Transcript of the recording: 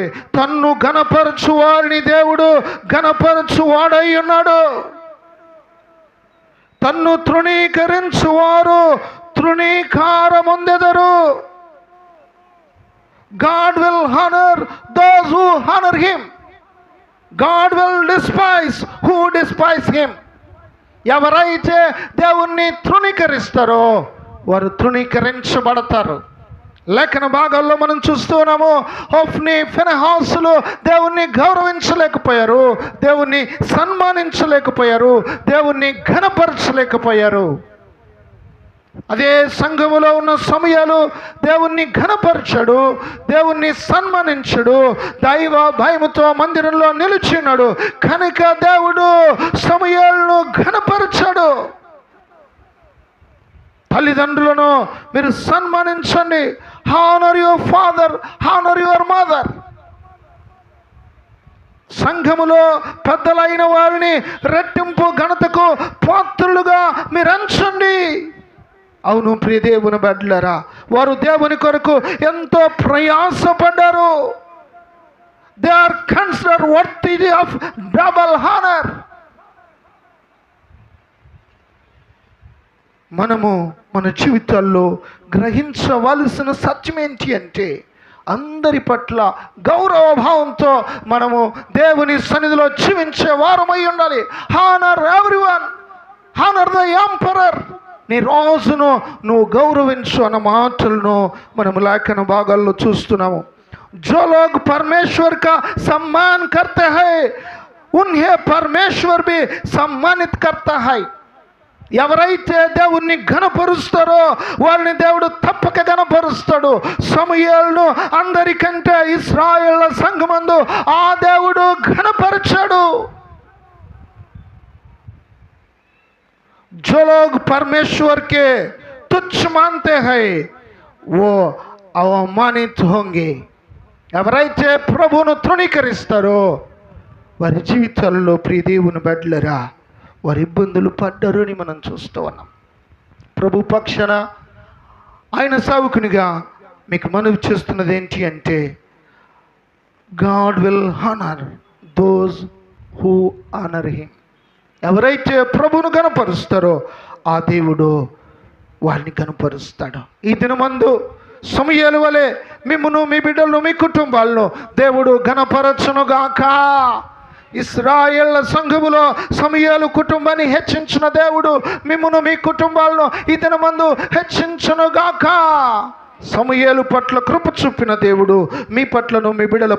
అంటే తన్ను ఘనపరచు వారిని దేవుడు ఘనపరచు వాడై ఉన్నాడు. తన్ను తృణీకరించువారు తృణీకారముందెదరు. God will honor those who honor him. God will despise who despise him. ఎవరైతే దేవుణ్ణి తృణీకరిస్తారో వారు తృణీకరించబడతారు. లేఖన భాగాల్లో మనం చూస్తున్నాము, హోఫ్ని ఫినెహాసులు దేవుణ్ణి గౌరవించలేకపోయారు, దేవుణ్ణి సన్మానించలేకపోయారు, దేవుణ్ణి ఘనపరచలేకపోయారు. అదే సంఘములో ఉన్న సమూయేలు దేవుణ్ణి ఘనపరచడు, దేవుణ్ణి సన్మానించడు, దైవ భయముతో మందిరంలో నిలిచినాడు. కనుక దేవుడు సమూయేలును ఘనపరచడు. తల్లిదండ్రులను మీరు సన్మానించండి. Honour your father, honour your mother. సంఘములో పెద్దలైన వారిని రెట్టింపు ఘనతకు పాత్రులుగా మీరు ఎంచండి. అవును ప్రియ దేవుని బిడ్డలారా, వారు దేవుని కొరకు ఎంతో ప్రయాసపడ్డారు. They are considered worthy of double honour. మనము మన జీవితాల్లో గ్రహించవలసిన సత్యం ఏంటి అంటే, అందరి పట్ల గౌరవ భావంతో మనము దేవుని సన్నిధిలో జీవించే వారమై ఉండాలి. Honour everyone, honour the emperor. నీ రోజును నువ్వు గౌరవించు అన్న మాటలను మనము లేఖన భాగాల్లో చూస్తున్నాము. जो लोग परमेश्वर का सम्मान करते हैं उन्हें परमेश्वर भी सम्मानित करता है. ఎవరైతే దేవుణ్ణి ఘనపరుస్తారో వారిని దేవుడు తప్పక ఘనపరుస్తాడు. సమూయేలును అందరికంటే ఇశ్రాయేళ్ల సంఘమందు ఆ దేవుడు ఘనపరచాడు. जो लोग परमेश्वर के तुच्छ मानते हैं वो అవమానిత होंगे. ఎవరైతే ప్రభువును తృణీకరిస్తారో వారి జీవితాల్లో ప్రియ దేవుని బిడ్డలారా వారి ఇబ్బందులు పడ్డారు అని మనం చూస్తూ ఉన్నాం. ప్రభు పక్షాన ఆయన సేవకునిగా మీకు మనవి చేస్తున్నది ఏంటి అంటే, God will honour those who honour him. ఎవరైతే ప్రభువును గణపరుస్తారో ఆ దేవుడు వారిని గణపరుస్తాడు. ఈ దినమందు సమూయేలు వలె మిమ్మును, మీ బిడ్డలను, మీ కుటుంబాలను దేవుడు గణపరచునుగాక. ఇశ్రాయేళ్ల సంఘములో సమూయేలు కుటుంబాన్ని హెచ్చించిన దేవుడు మిమ్మును, మీ కుటుంబాలను ఈ దినమందు హెచ్చించునుగాక. సమూయేలు పట్ల కృప చూపిన దేవుడు మీ పట్లను, మీ బిడ్డల